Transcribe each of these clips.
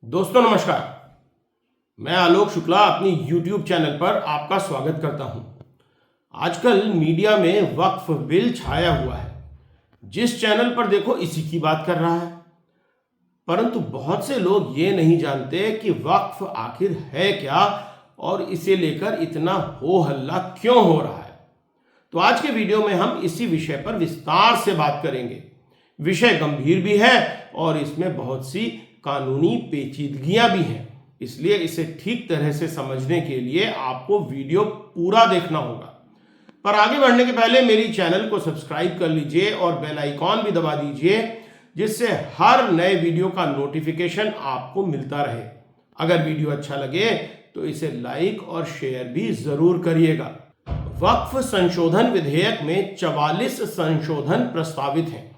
दोस्तों नमस्कार, मैं आलोक शुक्ला अपनी YouTube चैनल पर आपका स्वागत करता हूं। आजकल मीडिया में वक्फ बिल छाया हुआ है। जिस चैनल पर देखो इसी की बात कर रहा है, परंतु बहुत से लोग ये नहीं जानते कि वक्फ आखिर है क्या और इसे लेकर इतना हो हल्ला क्यों हो रहा है। तो आज के वीडियो में हम इसी विषय पर विस्तार से बात करेंगे। विषय गंभीर भी है और इसमें बहुत सी कानूनी पेचीदगियां भी हैं, इसलिए इसे ठीक तरह से समझने के लिए आपको वीडियो पूरा देखना होगा। पर आगे बढ़ने के पहले मेरी चैनल को सब्सक्राइब कर लीजिए और बेल आइकॉन भी दबा दीजिए, जिससे हर नए वीडियो का नोटिफिकेशन आपको मिलता रहे। अगर वीडियो अच्छा लगे तो इसे लाइक और शेयर भी जरूर करिएगा। वक्फ संशोधन विधेयक में 44 संशोधन प्रस्तावित हैं।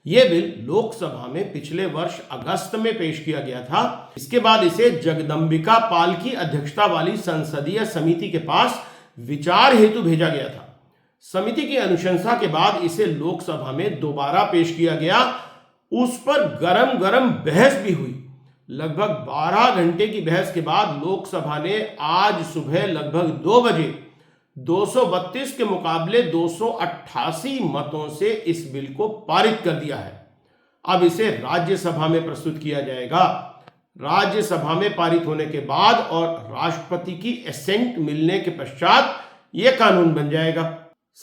यह बिल लोकसभा में पिछले वर्ष अगस्त में पेश किया गया था। इसके बाद इसे जगदंबिका पाल की अध्यक्षता वाली संसदीय समिति के पास विचार हेतु भेजा गया था। समिति की अनुशंसा के बाद इसे लोकसभा में दोबारा पेश किया गया। उस पर गरम बहस भी हुई। लगभग 12 घंटे की बहस के बाद लोकसभा ने आज सुबह लगभग 2 बजे 232 के मुकाबले 288 मतों से इस बिल को पारित कर दिया है। अब इसे राज्यसभा में प्रस्तुत किया जाएगा। राज्यसभा में पारित होने के बाद और राष्ट्रपति की एसेंट मिलने के पश्चात यह कानून बन जाएगा।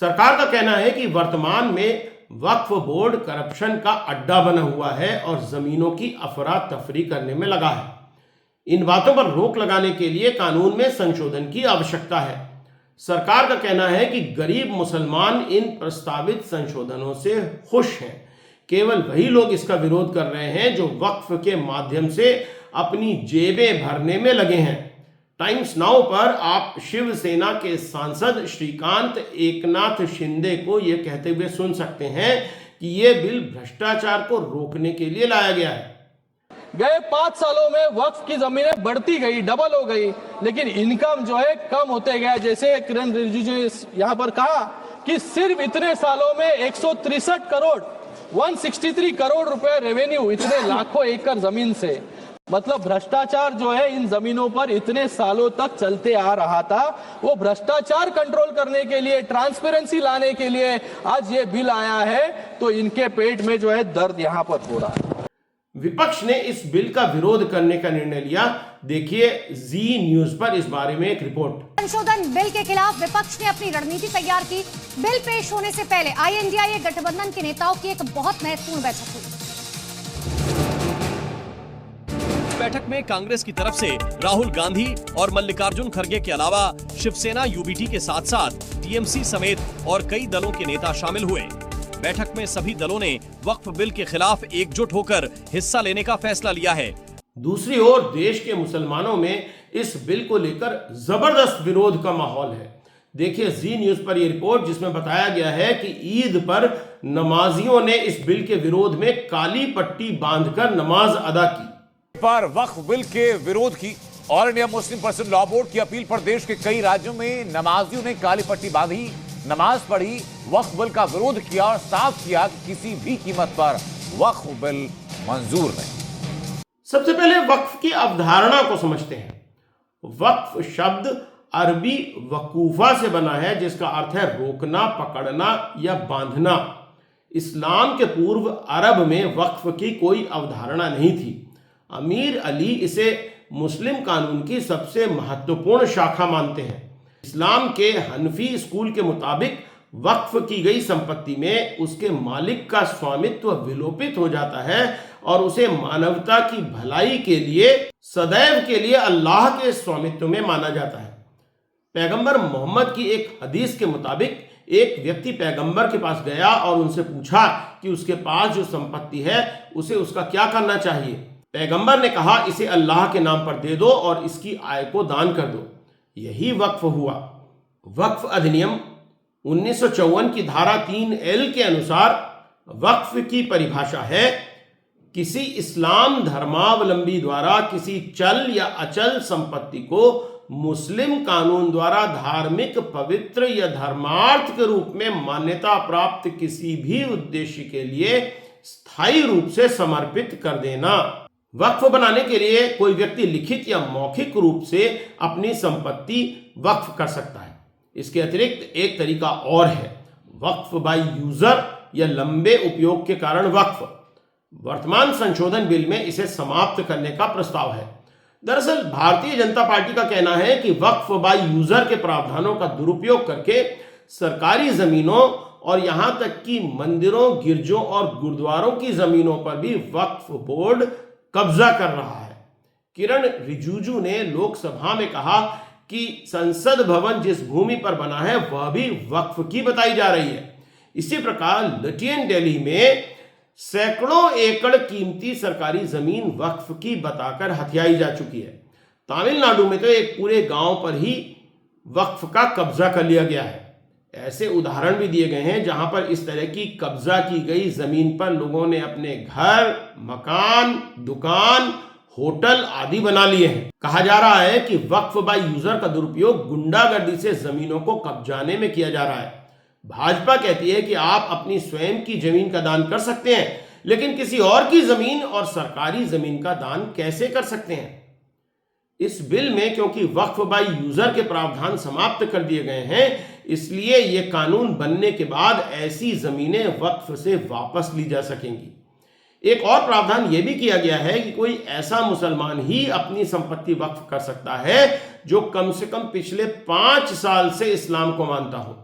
सरकार का कहना है कि वर्तमान में वक्फ बोर्ड करप्शन का अड्डा बना हुआ है और जमीनों की अफरा तफरी करने में लगा है। इन बातों पर रोक लगाने के लिए कानून में संशोधन की आवश्यकता है। सरकार का कहना है कि गरीब मुसलमान इन प्रस्तावित संशोधनों से खुश हैं। केवल वही लोग इसका विरोध कर रहे हैं जो वक्फ के माध्यम से अपनी जेबें भरने में लगे हैं। टाइम्स नाउ पर आप शिवसेना के सांसद श्रीकांत एकनाथ शिंदे को यह कहते हुए सुन सकते हैं कि यह बिल भ्रष्टाचार को रोकने के लिए लाया गया है। गए 5 सालों में वक्फ की जमीनें बढ़ती गई, डबल हो गई, लेकिन इनकम जो है कम होते गया। जैसे किरण रिजिजू ने यहाँ पर कहा कि सिर्फ इतने सालों में 163 करोड़ 163 करोड़ रुपए रेवेन्यू, इतने लाखों एकड़ जमीन से। मतलब भ्रष्टाचार जो है इन जमीनों पर इतने सालों तक चलते आ रहा था, वो भ्रष्टाचार कंट्रोल करने के लिए, ट्रांसपेरेंसी लाने के लिए आज ये बिल आया है। तो इनके पेट में जो है दर्द यहाँ पर हो रहा है। विपक्ष ने इस बिल का विरोध करने का निर्णय लिया। देखिए जी न्यूज पर इस बारे में एक रिपोर्ट। संशोधन बिल के खिलाफ विपक्ष ने अपनी रणनीति तैयार की। बिल पेश होने से पहले INDIA गठबंधन के नेताओं की एक बहुत महत्वपूर्ण बैठक हुई। बैठक में कांग्रेस की तरफ से राहुल गांधी और मल्लिकार्जुन खड़गे के अलावा शिवसेना, UBT के साथ साथ TMC समेत और कई दलों के नेता शामिल हुए। बैठक में सभी दलों ने वक्फ बिल के खिलाफ एकजुट होकर हिस्सा लेने का फैसला लिया है। दूसरी ओर देश के मुसलमानों में इस बिल को लेकर जबरदस्त विरोध का माहौल है। देखिए जी न्यूज पर यह रिपोर्ट, जिसमें बताया गया है कि ईद पर नमाजियों ने इस बिल के विरोध में काली पट्टी बांधकर नमाज अदा की। पर वक्फ बिल के विरोध की all India Muslim personal law board की अपील पर देश के कई राज्यों में नमाजियों ने काली पट्टी बांधी, नमाज पढ़ी, वक्फ बिल का विरोध किया और साफ किया कि किसी भी कीमत पर वक्फ बिल मंजूर नहीं। सबसे पहले वक्फ की अवधारणा को समझते हैं। वक्फ शब्द अरबी वकूफा से बना है, जिसका अर्थ है रोकना, पकड़ना या बांधना। इस्लाम के पूर्व अरब में वक्फ की कोई अवधारणा नहीं थी। अमीर अली इसे मुस्लिम कानून की सबसे महत्वपूर्ण शाखा मानते हैं। इस्लाम के हनफी स्कूल के मुताबिक वक्फ की गई संपत्ति में उसके मालिक का स्वामित्व विलोपित हो जाता है और उसे मानवता की भलाई के लिए सदैव के लिए अल्लाह के स्वामित्व में माना जाता है। पैगंबर मोहम्मद की एक हदीस के मुताबिक एक व्यक्ति पैगंबर के पास गया और उनसे पूछा कि उसके पास जो संपत्ति है उसे उसका क्या करना चाहिए। पैगंबर ने कहा, इसे अल्लाह के नाम पर दे दो और इसकी आय को दान कर दो। यही वक्फ हुआ। वक्फ अधिनियम 1954 की धारा 3L के अनुसार वक्फ की परिभाषा है किसी इस्लाम धर्मावलंबी द्वारा किसी चल या अचल संपत्ति को मुस्लिम कानून द्वारा धार्मिक, पवित्र या धर्मार्थ के रूप में मान्यता प्राप्त किसी भी उद्देश्य के लिए स्थायी रूप से समर्पित कर देना। वक्फ बनाने के लिए कोई व्यक्ति लिखित या मौखिक रूप से अपनी संपत्ति वक्फ कर सकता है। इसके अतिरिक्त एक तरीका और है, वक्फ बाय यूजर या लंबे उपयोग के कारण वक्फ। वर्तमान संशोधन बिल में इसे समाप्त करने का प्रस्ताव है। दरअसल भारतीय जनता पार्टी का कहना है कि वक्फ बाय यूजर के प्रावधानों का दुरुपयोग करके सरकारी जमीनों और यहां तक कि मंदिरों, गिरजों और गुरुद्वारों की जमीनों पर भी वक्फ बोर्ड कब्जा कर रहा है। किरण रिजिजू ने लोकसभा में कहा कि संसद भवन जिस भूमि पर बना है वह भी वक्फ की बताई जा रही है। इसी प्रकार लुटियन दिल्ली में सैकड़ों एकड़ कीमती सरकारी जमीन वक्फ की बताकर हथियाई जा चुकी है। तमिलनाडु में तो एक पूरे गांव पर ही वक्फ का कब्जा कर लिया गया है। ऐसे उदाहरण भी दिए गए हैं जहां पर इस तरह की कब्जा की गई जमीन पर लोगों ने अपने घर, मकान, दुकान, होटल आदि बना लिए हैं। कहा जा रहा है कि वक्फ बाय यूजर का दुरुपयोग गुंडागर्दी से जमीनों को कब्जाने में किया जा रहा है। भाजपा कहती है कि आप अपनी स्वयं की जमीन का दान कर सकते हैं, लेकिन किसी और की जमीन और सरकारी जमीन का दान कैसे कर सकते हैं? इस बिल में क्योंकि वक्फ बाय यूजर के प्रावधान समाप्त कर दिए गए हैं, इसलिए यह कानून बनने के बाद ऐसी जमीनें वक्फ से वापस ली जा सकेंगी। एक और प्रावधान यह भी किया गया है कि कोई ऐसा मुसलमान ही अपनी संपत्ति वक्फ कर सकता है जो कम से कम पिछले 5 साल से इस्लाम को मानता हो।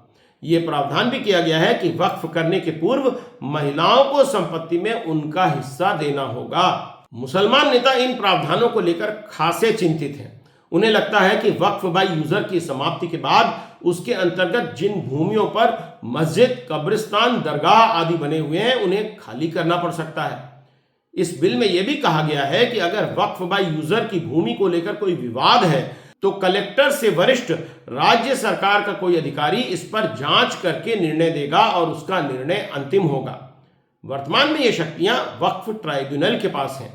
यह प्रावधान भी किया गया है कि वक्फ करने के पूर्व महिलाओं को संपत्ति में उनका हिस्सा देना होगा। मुसलमान नेता इन प्रावधानों को लेकर खासे चिंतित हैं। उन्हें लगता है कि वक्फ बाय यूजर की समाप्ति के बाद उसके अंतर्गत जिन भूमियों पर मस्जिद, कब्रिस्तान, दरगाह आदि बने हुए हैं उन्हें खाली करना पड़ सकता है। इस बिल में यह भी कहा गया है कि अगर वक्फ बाय यूजर की भूमि को लेकर कोई विवाद है तो कलेक्टर से वरिष्ठ राज्य सरकार का कोई अधिकारी इस पर जांच करके निर्णय देगा और उसका निर्णय अंतिम होगा। वर्तमान में ये शक्तियां वक्फ ट्राइब्यूनल के पास हैं।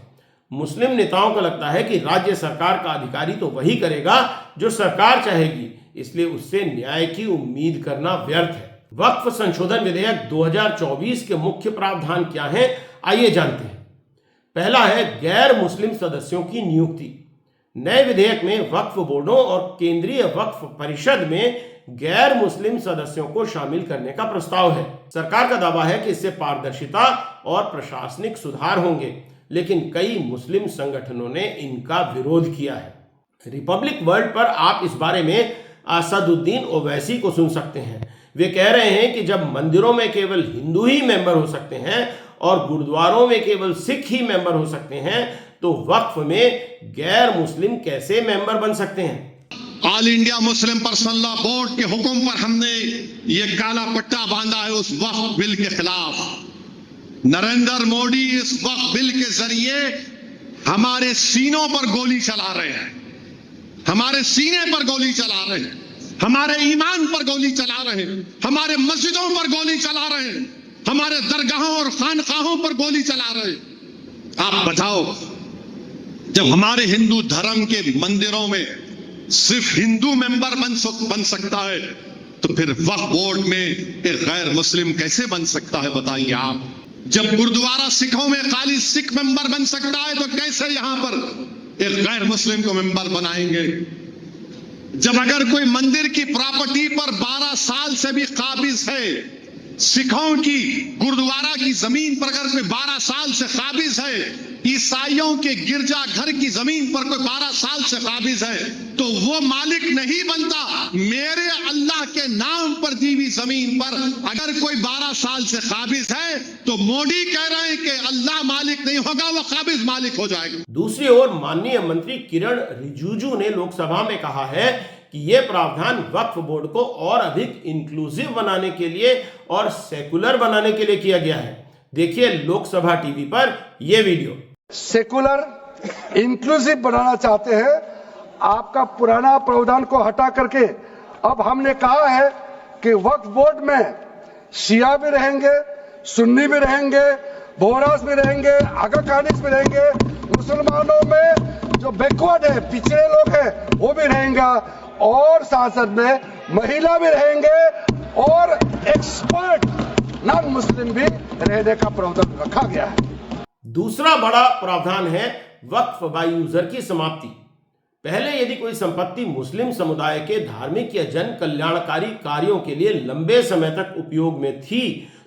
मुस्लिम नेताओं को लगता है कि राज्य सरकार का अधिकारी तो वही करेगा जो सरकार चाहेगी, इसलिए उससे न्याय की उम्मीद करना व्यर्थ है। वक्फ संशोधन विधेयक 2024 के मुख्य प्रावधान क्या हैं, आइए जानते हैं। पहला है गैर मुस्लिम सदस्यों की नियुक्ति। नए विधेयक में वक्फ बोर्डों और केंद्रीय वक्फ परिषद में गैर मुस्लिम सदस्यों को शामिल करने का प्रस्ताव है। सरकार का दावा है कि इससे पारदर्शिता और प्रशासनिक सुधार होंगे, लेकिन कई मुस्लिम संगठनों ने इनका विरोध किया है। रिपब्लिक वर्ल्ड पर आप इस बारे में असदुद्दीन ओवैसी को सुन सकते हैं। वे कह रहे हैं कि जब मंदिरों में केवल हिंदू ही मेंबर हो सकते हैं और गुरुद्वारों में केवल सिख ही मेंबर हो सकते हैं, तो वक्फ में गैर मुस्लिम कैसे मेंबर बन सकते हैं? All India Muslim personal law board के हुक्म पर हमने ये काला पट्टा बांधा है उस वक्फ बिल के खिलाफ। नरेंद्र मोदी इस वक्फ बिल के जरिए हमारे सीनों पर गोली चला रहे हैं, हमारे सीने पर गोली चला रहे हैं, हमारे ईमान पर गोली चला रहे हैं, हमारे मस्जिदों पर गोली चला रहे हैं, हमारे दरगाहों और खानकाहों पर गोली चला रहे हैं। आप बताओ, जब हमारे हिंदू धर्म के मंदिरों में सिर्फ हिंदू मेंबर बन सकता है, तो फिर वक्फ बोर्ड में एक गैर मुस्लिम कैसे बन सकता है, बताइए आप। जब गुरुद्वारा सिखों में खाली सिख मेंबर बन सकता है, तो कैसे यहां पर एक गैर मुस्लिम को मेंबर बनाएंगे? जब अगर कोई मंदिर की प्रॉपर्टी पर 12 साल से भी काबिज है, सिखों की गुरुद्वारा की जमीन पर अगर कोई 12 साल से काबिज है, ईसाइयों के गिरजा घर की जमीन पर कोई 12 साल से काबिज है, तो वो मालिक नहीं बनता। मेरे अल्लाह के नाम पर दी हुई जमीन पर अगर कोई 12 साल से काबिज है, तो मोदी कह रहे हैं कि अल्लाह मालिक नहीं होगा, वो काबिज मालिक हो जाएगा। दूसरी ओर माननीय मंत्री किरण रिजिजू ने लोकसभा में कहा है कि यह प्रावधान वक्फ बोर्ड को और अधिक इंक्लूसिव बनाने के लिए और सेकुलर बनाने के लिए किया गया है। देखिए लोकसभा टीवी पर यह वीडियो। सेकुलर इंक्लूसिव बनाना चाहते हैं, आपका पुराना प्रावधान को हटा करके अब हमने कहा है कि वक्फ बोर्ड में शिया भी रहेंगे, सुन्नी भी रहेंगे, बोहरास भी रहेंगे, आगा खानिस भी रहेंगे, मुसलमानों में जो बैकवर्ड है, पिछड़े लोग हैं, वो भी रहेंगे, और सांसद में महिला भी रहेंगे और एक्सपर्ट नॉन मुस्लिम भी रहने का प्रावधान रखा गया है। दूसरा बड़ा प्रावधान है वक्फ बाय यूजर की समाप्ति। पहले यदि कोई संपत्ति मुस्लिम समुदाय के धार्मिक या जन कल्याणकारी कार्यों के लिए लंबे समय तक उपयोग में थी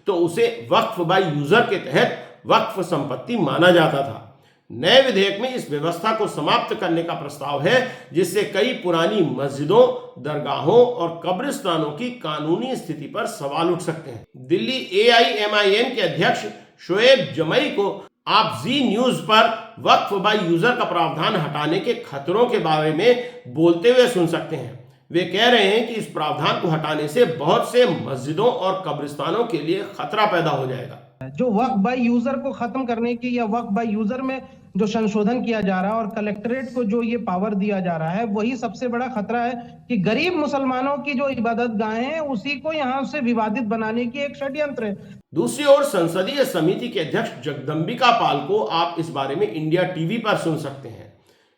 तो उसे वक्फ बाय यूजर के तहत वक्फ संपत्ति माना जाता था। नए विधेयक में इस व्यवस्था को समाप्त करने का प्रस्ताव है, जिससे कई पुरानी मस्जिदों, दरगाहों और कब्रिस्तानों की कानूनी स्थिति पर सवाल उठ सकते हैं। दिल्ली AIMIM के अध्यक्ष शोएब जमई को आप जी न्यूज पर वक्फ बाय यूजर का प्रावधान हटाने के खतरों के बारे में बोलते हुए सुन सकते हैं। वे कह रहे हैं कि इस प्रावधान को हटाने से बहुत से मस्जिदों और कब्रिस्तानों के लिए खतरा पैदा हो जाएगा। जो वक्फ बाय यूजर को खत्म करने की या वक्फ बाय यूजर में जो संशोधन किया जा रहा है और कलेक्टरेट को जो ये पावर दिया जा रहा है, वही सबसे बड़ा खतरा है कि गरीब मुसलमानों की जो इबादत गाहें हैं उसी को यहां से विवादित बनाने की एक षड्यंत्र है। दूसरी ओर संसदीय समिति के अध्यक्ष जगदंबिका पाल को आप इस बारे में इंडिया टीवी पर सुन सकते हैं।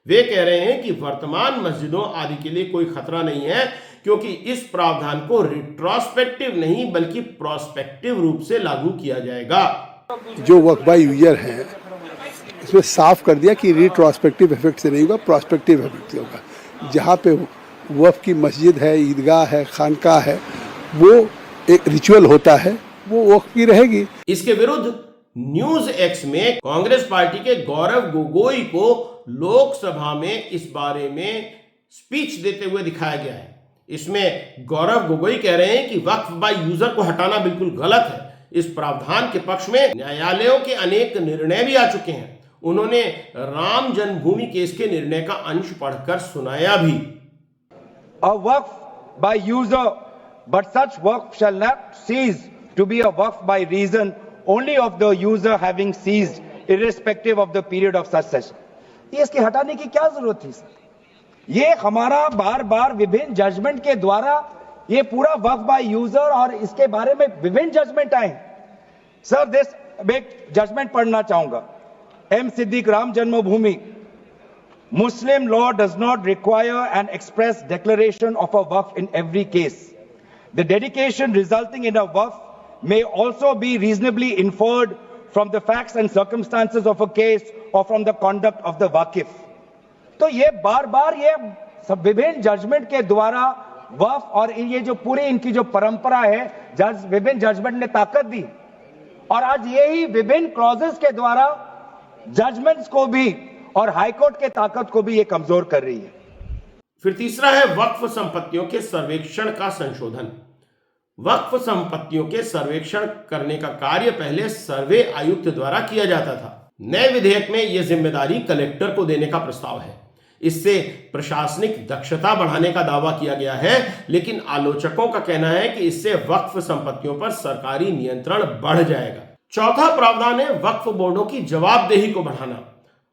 वे कह रहे हैं कि वर्तमान मस्जिदों आदि के लिए कोई खतरा नहीं है, क्योंकि इस प्रावधान को रिट्रोस्पेक्टिव नहीं बल्कि प्रोस्पेक्टिव रूप से लागू किया जाएगा। जो वक्फ बाय यूजर है इसमें साफ कर दिया कि रिट्रोस्पेक्टिव इफेक्ट से नहीं होगा, प्रोस्पेक्टिव इफेक्ट से होगा। जहाँ पे वक्फ की मस्जिद है, ईदगाह है, खानकाह है, वो एक रिचुअल होता है, वो वक्फ की रहेगी। इसके विरुद्ध न्यूज एक्स में कांग्रेस पार्टी के गौरव गोगोई को लोकसभा में इस बारे में स्पीच देते हुए दिखाया गया है। इसमें गौरव गोगोई कह रहे हैं कि वक्फ बाय यूजर को हटाना बिल्कुल गलत है। इस प्रावधान के पक्ष में न्यायालयों के अनेक निर्णय भी आ चुके हैं। उन्होंने राम जन्मभूमि केस के निर्णय का अंश पढ़कर सुनाया भी। A waqf by user, but such waqf shall not cease to be a waqf by reason only of the user having ceased, irrespective of the period of such session. ये इसके हटाने की क्या जरूरत थी सर? ये हमारा बार बार विभिन्न जजमेंट के द्वारा ये पूरा वक्फ बाय यूजर और इसके बारे में विभिन्न जजमेंट आए। सर दिस एक जजमेंट पढ़ना चाहूंगा। M. Siddiq, Ram Janmabhoomi. Muslim law does not require an express declaration of a waqf in every case. The dedication resulting in a waqf may also be reasonably inferred from the facts and circumstances of a case or from the conduct of the waqif. तो ये बार बार ये सब विभिन्न judgement के द्वारा वक्फ और ये जो पूरी इनकी जो परंपरा है, विभिन्न जजमेंट ने ताकत दी और आज यही विभिन्न क्लॉजेस के द्वारा जजमेंट्स को भी और हाईकोर्ट के ताकत को भी ये कमजोर कर रही है। फिर तीसरा है वक्फ संपत्तियों के सर्वेक्षण का संशोधन। वक्फ संपत्तियों के सर्वेक्षण करने का कार्य पहले सर्वे आयुक्त द्वारा किया जाता था। नए विधेयक में यह जिम्मेदारी कलेक्टर को देने का प्रस्ताव है। इससे प्रशासनिक दक्षता बढ़ाने का दावा किया गया है, लेकिन आलोचकों का कहना है कि इससे वक्फ संपत्तियों पर सरकारी नियंत्रण बढ़ जाएगा। चौथा प्रावधान है वक्फ बोर्डों की जवाबदेही को बढ़ाना।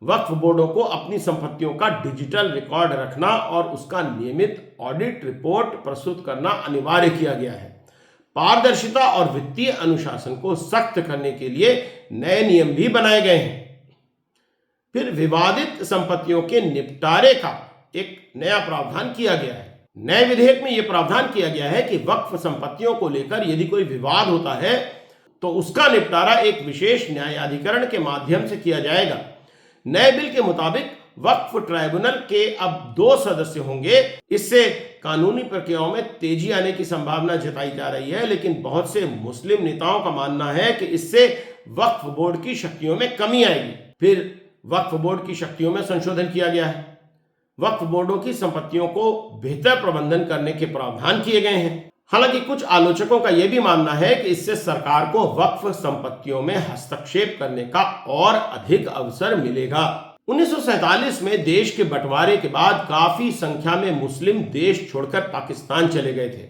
वक्फ बोर्डों को अपनी संपत्तियों का डिजिटल रिकॉर्ड रखना और उसका नियमित ऑडिट रिपोर्ट प्रस्तुत करना अनिवार्य किया गया है। पारदर्शिता और वित्तीय अनुशासन को सख्त करने के लिए नए नियम भी बनाए गए हैं। फिर विवादित संपत्तियों के निपटारे का एक नया प्रावधान किया गया है। नए विधेयक में यह प्रावधान किया गया है कि वक्फ संपत्तियों को लेकर यदि कोई विवाद होता है तो उसका निपटारा एक विशेष न्यायाधिकरण के माध्यम से किया जाएगा। नए बिल के मुताबिक वक्फ ट्राइब्यूनल के अब 2 सदस्य होंगे। इससे कानूनी प्रक्रियाओं में तेजी आने की संभावना जताई जा रही है, लेकिन बहुत से मुस्लिम नेताओं का मानना है कि इससे वक्फ बोर्ड की शक्तियों में कमी आएगी। फिर वक्फ बोर्ड की शक्तियों में संशोधन किया गया है। वक्फ बोर्डों की संपत्तियों को बेहतर प्रबंधन करने के प्रावधान किए गए हैं। हालांकि कुछ आलोचकों का यह भी मानना है कि इससे सरकार को वक्फ संपत्तियों में हस्तक्षेप करने का और अधिक अवसर मिलेगा। 1947 में देश के बंटवारे के बाद काफी संख्या में मुस्लिम देश छोड़कर पाकिस्तान चले गए थे।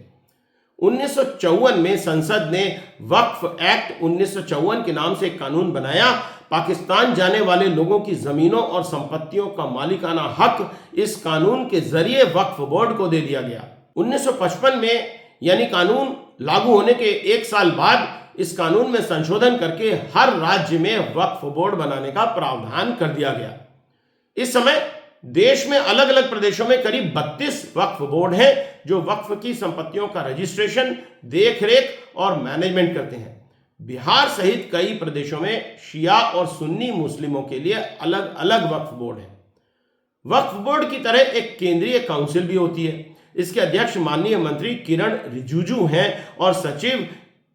1954 में संसद ने वक्फ एक्ट 1954 के नाम से एक कानून बनाया। पाकिस्तान जाने वाले लोगों की जमीनों और संपत्तियों का मालिकाना हक इस कानून के जरिए वक्फ बोर्ड को दे दिया गया। 1955 में यानी कानून लागू होने के 1 साल बाद इस कानून में संशोधन करके हर राज्य में वक्फ बोर्ड बनाने का प्रावधान कर दिया गया। इस समय देश में अलग अलग प्रदेशों में करीब 32 वक्फ बोर्ड हैं जो वक्फ की संपत्तियों का रजिस्ट्रेशन, देखरेख और मैनेजमेंट करते हैं। बिहार सहित कई प्रदेशों में शिया और सुन्नी मुस्लिमों के लिए अलग अलग वक्फ बोर्ड है। वक्फ बोर्ड की तरह एक केंद्रीय काउंसिल भी होती है। इसके अध्यक्ष माननीय मंत्री किरण रिजिजू हैं और सचिव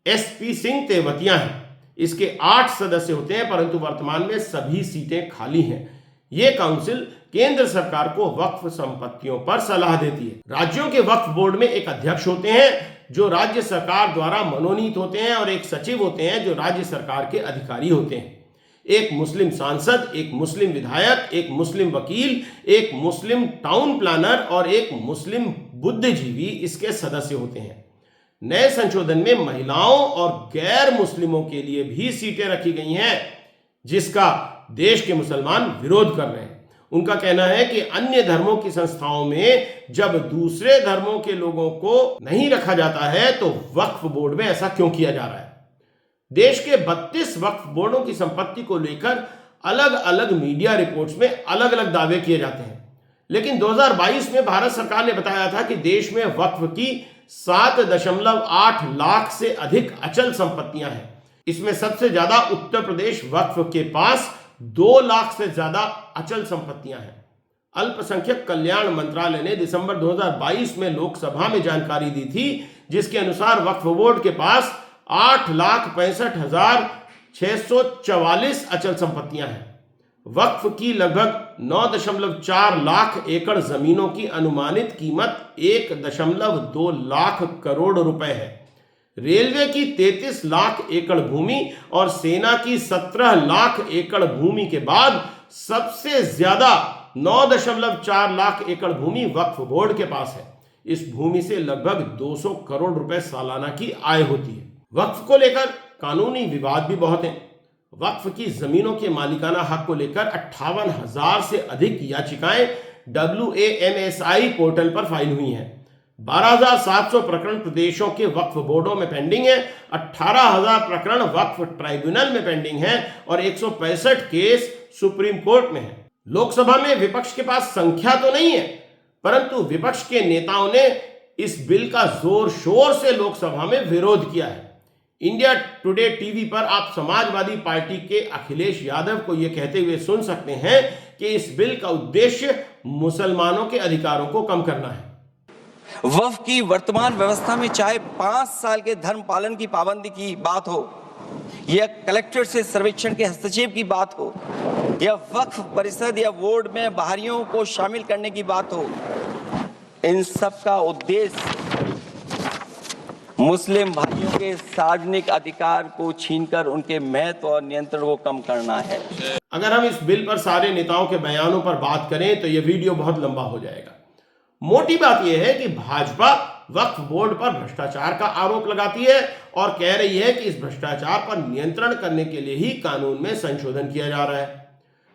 SP सिंह तेवतिया हैं। इसके 8 सदस्य होते हैं, परंतु वर्तमान में सभी सीटें खाली हैं। ये काउंसिल केंद्र सरकार को वक्फ संपत्तियों पर सलाह देती है। राज्यों के वक्फ बोर्ड में एक अध्यक्ष होते हैं जो राज्य सरकार द्वारा मनोनीत होते हैं और एक सचिव होते हैं जो राज्य सरकार के अधिकारी होते हैं। एक मुस्लिम सांसद, एक मुस्लिम विधायक, एक मुस्लिम वकील, एक मुस्लिम टाउन प्लानर और एक मुस्लिम बुद्धिजीवी इसके सदस्य होते हैं। नए संशोधन में महिलाओं और गैर मुस्लिमों के लिए भी सीटें रखी गई हैं, जिसका देश के मुसलमान विरोध कर रहे हैं। उनका कहना है कि अन्य धर्मों की संस्थाओं में जब दूसरे धर्मों के लोगों को नहीं रखा जाता है तो वक्फ बोर्ड में ऐसा क्यों किया जा रहा है। देश के 32 वक्फ बोर्डों की संपत्ति को लेकर अलग अलग मीडिया रिपोर्ट्स में अलग अलग दावे किए जाते हैं, लेकिन 2022 में भारत सरकार ने बताया था कि देश में वक्फ की 7.8 लाख से अधिक अचल संपत्तियां हैं। इसमें सबसे ज्यादा उत्तर प्रदेश वक्फ के पास 2 लाख से ज्यादा अचल संपत्तियां हैं। अल्पसंख्यक कल्याण मंत्रालय ने दिसंबर 2022 में लोकसभा में जानकारी दी थी, जिसके अनुसार वक्फ बोर्ड के पास 8,65,644 अचल संपत्तियां हैं। वक्फ की लगभग 9.4 लाख एकड़ जमीनों की अनुमानित कीमत 1.2 लाख करोड़ रुपए है। रेलवे की 33 लाख एकड़ भूमि और सेना की 17 लाख एकड़ भूमि के बाद सबसे ज्यादा 9.4 लाख एकड़ भूमि वक्फ बोर्ड के पास है। इस भूमि से लगभग 200 करोड़ रुपए सालाना की आय होती है। वक्फ को लेकर कानूनी विवाद भी बहुत हैं। वक्फ की जमीनों के मालिकाना हक को लेकर 58,000 से अधिक याचिकाएं WAMSI पोर्टल पर फाइल हुई हैं। 12,700 प्रकरण प्रदेशों के वक्फ बोर्डों में पेंडिंग है, 18,000 प्रकरण वक्फ ट्राइब्यूनल में पेंडिंग है और 165 केस सुप्रीम कोर्ट में है। लोकसभा में विपक्ष के पास संख्या तो नहीं है, परंतु विपक्ष के नेताओं ने इस बिल का जोर शोर से लोकसभा में विरोध किया है। इंडिया टुडे टीवी पर आप समाजवादी पार्टी के अखिलेश यादव को यह कहते हुए सुन सकते हैं कि इस बिल का उद्देश्य मुसलमानों के अधिकारों को कम करना है। वक्फ की वर्तमान व्यवस्था में चाहे 5 साल के धर्म पालन की पाबंदी की बात हो, या कलेक्ट्रेट से सर्वेक्षण के हस्तक्षेप की बात हो, या वक्फ परिषद या बोर्ड में बाहरियों को शामिल करने की बात हो, इन सब का उद्देश्य मुस्लिम भाइयों के सार्वजनिक अधिकार को छीनकर उनके महत्व और नियंत्रण को कम करना है। अगर हम इस बिल पर सारे नेताओं के बयानों पर बात करें तो यह वीडियो बहुत लंबा हो जाएगा। मोटी बात यह है कि भाजपा वक्फ बोर्ड पर भ्रष्टाचार का आरोप लगाती है और कह रही है कि इस भ्रष्टाचार पर नियंत्रण करने के लिए ही कानून में संशोधन किया जा रहा है।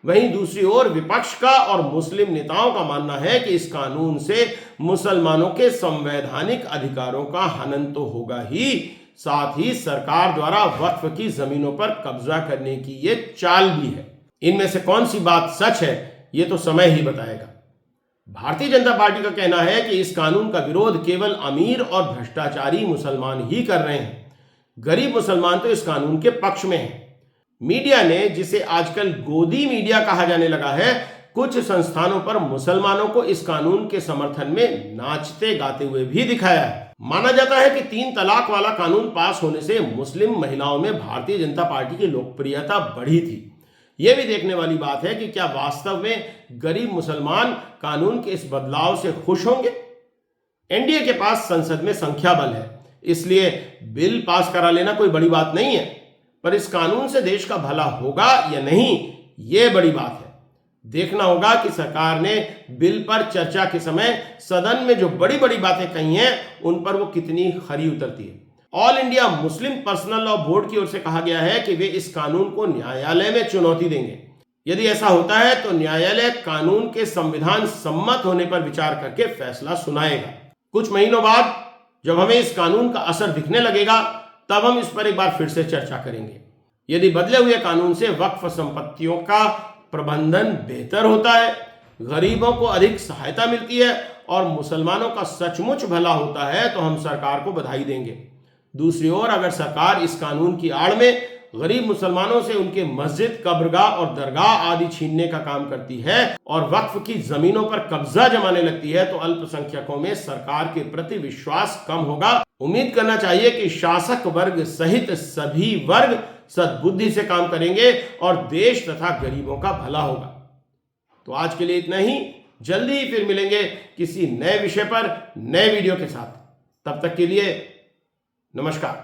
वहीं दूसरी ओर विपक्ष का और मुस्लिम नेताओं का मानना है कि इस कानून से मुसलमानों के संवैधानिक अधिकारों का हनन तो होगा ही, साथ ही सरकार द्वारा वक्फ की जमीनों पर कब्जा करने की ये चाल भी है। इनमें से कौन सी बात सच है ये तो समय ही बताएगा। भारतीय जनता पार्टी का कहना है कि इस कानून का विरोध केवल अमीर और भ्रष्टाचारी मुसलमान ही कर रहे हैं। गरीब मुसलमान तो इस कानून के पक्ष में हैं। मीडिया ने, जिसे आजकल गोदी मीडिया कहा जाने लगा है, कुछ संस्थानों पर मुसलमानों को इस कानून के समर्थन में नाचते गाते हुए भी दिखाया है। माना जाता है कि 3 तलाक वाला कानून पास होने से मुस्लिम महिलाओं में भारतीय जनता पार्टी की लोकप्रियता बढ़ी थी। यह भी देखने वाली बात है कि क्या वास्तव में गरीब मुसलमान कानून के इस बदलाव से खुश होंगे। एनडीए के पास संसद में संख्या बल है, इसलिए बिल पास करा लेना कोई बड़ी बात नहीं है, पर इस कानून से देश का भला होगा या नहीं, यह बड़ी बात है। देखना होगा कि सरकार ने बिल पर चर्चा के समय सदन में जो बड़ी बड़ी बातें कही हैं उन पर वो कितनी खरी उतरती है। All India Muslim personal law board की ओर से कहा गया है कि वे इस कानून को न्यायालय में चुनौती देंगे। यदि ऐसा होता है तो न्यायालय कानून के संविधान सम्मत होने पर विचार करके फैसला सुनाएगा। कुछ महीनों बाद जब हमें इस कानून का असर दिखने लगेगा तब हम इस पर एक बार फिर से चर्चा करेंगे। यदि बदले हुए कानून से वक्फ संपत्तियों का प्रबंधन बेहतर होता है, गरीबों को अधिक सहायता मिलती है और मुसलमानों का सचमुच भला होता है तो हम सरकार को बधाई देंगे। दूसरी ओर अगर सरकार इस कानून की आड़ में गरीब मुसलमानों से उनके मस्जिद, कब्रगाह और दरगाह आदि छीनने का काम करती है और वक्फ की जमीनों पर कब्जा जमाने लगती है तो अल्पसंख्यकों में सरकार के प्रति विश्वास कम होगा। उम्मीद करना चाहिए कि शासक वर्ग सहित सभी वर्ग सद्बुद्धि से काम करेंगे और देश तथा गरीबों का भला होगा। तो आज के लिए इतना ही। जल्दी ही फिर मिलेंगे किसी नए विषय पर नए वीडियो के साथ। तब तक के लिए नमस्कार।